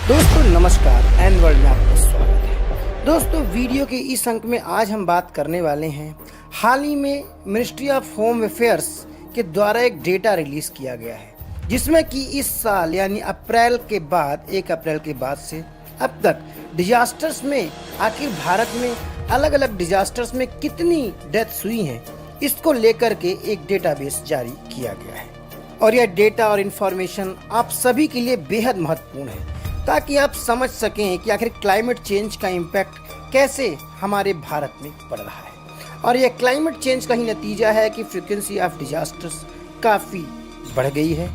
दोस्तों नमस्कार, and world में आपका स्वागत है। दोस्तों वीडियो के इस अंक में आज हम बात करने वाले हैं हाल ही में मिनिस्ट्री ऑफ होम अफेयर्स के द्वारा एक डेटा रिलीज किया गया है, जिसमें कि इस साल यानी अप्रैल के बाद 1 अप्रैल के बाद से अब तक डिजास्टर्स में आखिर भारत में अलग अलग डिजास्टर्स में कितनी डेथ्स हुई हैं, इसको लेकर के एक डेटाबेस जारी किया गया है। और यह डेटा और इन्फॉर्मेशन आप सभी के लिए बेहद महत्वपूर्ण है, ताकि आप समझ सकें कि आखिर क्लाइमेट चेंज का इम्पैक्ट कैसे हमारे भारत में पड़ रहा है। और यह क्लाइमेट चेंज का ही नतीजा है कि फ्रीक्वेंसी ऑफ डिजास्टर्स काफ़ी बढ़ गई है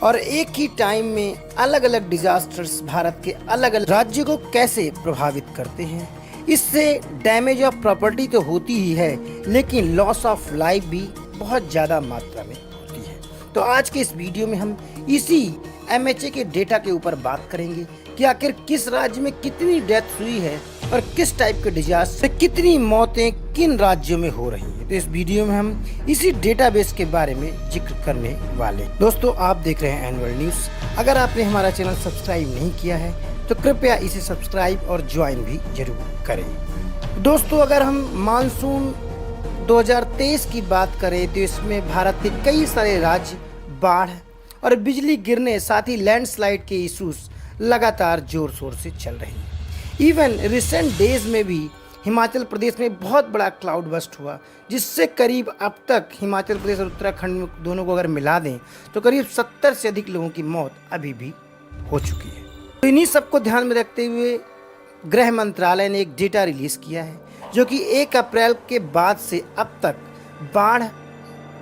और एक ही टाइम में अलग अलग डिजास्टर्स भारत के अलग अलग राज्यों को कैसे प्रभावित करते हैं। इससे डैमेज ऑफ प्रॉपर्टी तो होती ही है, लेकिन लॉस ऑफ लाइफ भी बहुत ज़्यादा मात्रा में होती है। तो आज के इस वीडियो में हम इसी MHA के डेटा के ऊपर बात करेंगे कि आखिर किस राज्य में कितनी डेथ हुई है और किस टाइप के डिजास्टर से कितनी मौतें किन राज्यों में हो रही हैं। तो इस वीडियो में हम इसी डेटाबेस के बारे में जिक्र करने वाले। दोस्तों आप देख रहे हैं एनुअल न्यूज़। अगर आपने हमारा चैनल सब्सक्राइब नहीं किया है तो कृपया इसे सब्सक्राइब और ज्वाइन भी जरूर करें। दोस्तों अगर हम मानसून 2023 की बात करें तो इसमें भारत के कई सारे राज्य बाढ़ और बिजली गिरने साथ ही लैंडस्लाइड के इशूज लगातार जोर शोर से चल रहे हैं। इवन रिसेंट डेज में भी हिमाचल प्रदेश में बहुत बड़ा क्लाउड बस्ट हुआ, जिससे करीब अब तक हिमाचल प्रदेश और उत्तराखंड में दोनों को अगर मिला दें तो करीब 70 से अधिक लोगों की मौत अभी भी हो चुकी है। तो इन्हीं सबको ध्यान में रखते हुए गृह मंत्रालय ने एक डेटा रिलीज किया है, जो कि 1 अप्रैल के बाद से अब तक बाढ़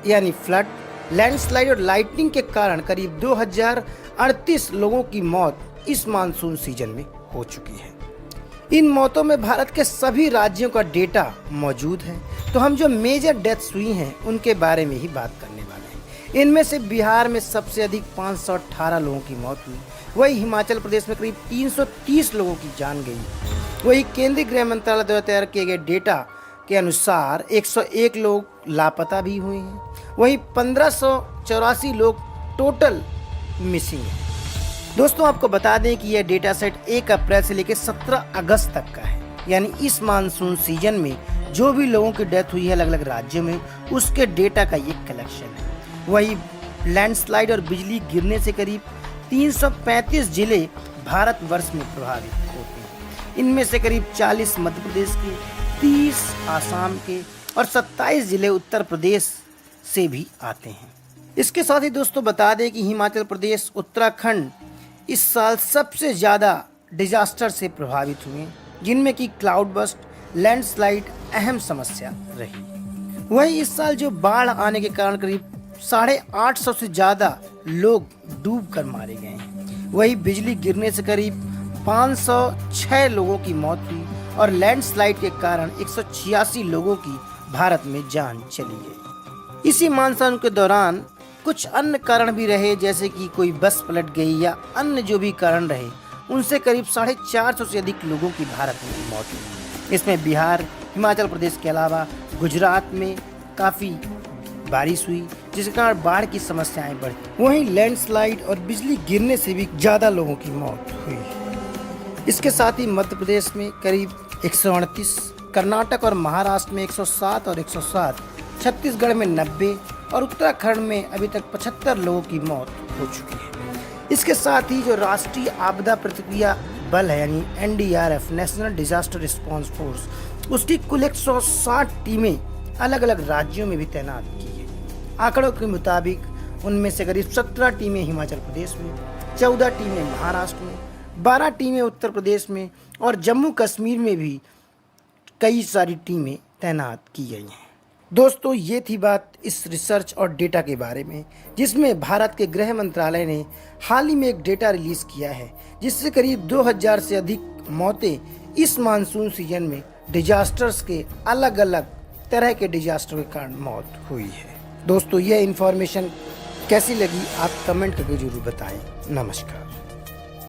यानी फ्लड, लैंडस्लाइड और लाइटनिंग के कारण करीब 2038 लोगों की मौत इस मानसून सीजन में हो चुकी है। इन मौतों में भारत के सभी राज्यों का डेटा मौजूद है, तो हम जो मेजर डेथ्स हुई हैं उनके बारे में ही बात करने वाले हैं। इनमें से बिहार में सबसे अधिक 518 लोगों की मौत हुई, वही हिमाचल प्रदेश में करीब 330 लोगों की जान गई। वही केंद्रीय गृह मंत्रालय द्वारा तैयार किए गए डेटा के अनुसार 101 लोग लापता भी हुए हैं। वहीं 1584 लोग टोटल मिसिंग हैं। दोस्तों आपको बता दें कि यह डेटा सेट 1 अप्रैल से लेकर 17 अगस्त तक का है, यानी इस मानसून सीजन में जो भी लोगों की डेथ हुई है अलग अलग राज्यों में, उसके डेटा का ये कलेक्शन है। वही लैंडस्लाइड और बिजली गिरने से करीब 335 जिले भारतवर्ष में प्रभावित होते हैं। इनमें से करीब 40 मध्य प्रदेश के, 30 आसाम के और 27 जिले उत्तर प्रदेश से भी आते हैं। इसके साथ ही दोस्तों बता दें कि हिमाचल प्रदेश, उत्तराखंड इस साल सबसे ज़्यादा डिजास्टर से प्रभावित हुए, जिनमें कि क्लाउड बस्ट, लैंडस्लाइड अहम समस्या रही। वहीं इस साल जो बाढ़ आने के कारण करीब 850 से ज़्यादा लोग डूब कर मारे गए हैं। वहीं बिजली गिरने से करीब 506 लोगों की मौत हुई और लैंडस्लाइड के कारण 186 लोगों की भारत में जान चली गई। इसी मानसून के दौरान कुछ अन्य कारण भी रहे, जैसे कि कोई बस पलट गई या अन्य जो भी कारण रहे, उनसे करीब 450 से अधिक लोगों की भारत में मौत हुई। इसमें बिहार, हिमाचल प्रदेश के अलावा गुजरात में काफ़ी बारिश हुई, जिसके कारण बाढ़ की समस्याएं बढ़ी। वहीं लैंडस्लाइड और बिजली गिरने से भी ज़्यादा लोगों की मौत हुई। इसके साथ ही मध्य प्रदेश में करीब 138, कर्नाटक और महाराष्ट्र में 107 और 107, छत्तीसगढ़ में 90 और उत्तराखंड में अभी तक 75 लोगों की मौत हो चुकी है। इसके साथ ही जो राष्ट्रीय आपदा प्रतिक्रिया बल है यानी NDRF, national disaster response force, उसकी कुल 160 टीमें अलग अलग राज्यों में भी तैनात की है। आंकड़ों के मुताबिक उनमें से करीब 17 टीमें हिमाचल प्रदेश में, 14 टीमें महाराष्ट्र में, 12 टीमें उत्तर प्रदेश में और जम्मू कश्मीर में भी कई सारी टीमें तैनात की गई हैं। दोस्तों ये थी बात इस रिसर्च और डेटा के बारे में, जिसमें भारत के गृह मंत्रालय ने हाल ही में एक डेटा रिलीज किया है, जिससे करीब 2000 से अधिक मौतें इस मानसून सीजन में डिजास्टर्स के अलग अलग तरह के डिजास्टर के कारण मौत हुई है। दोस्तों यह इन्फॉर्मेशन कैसी लगी आप कमेंट करके जरूर बताएं। नमस्कार।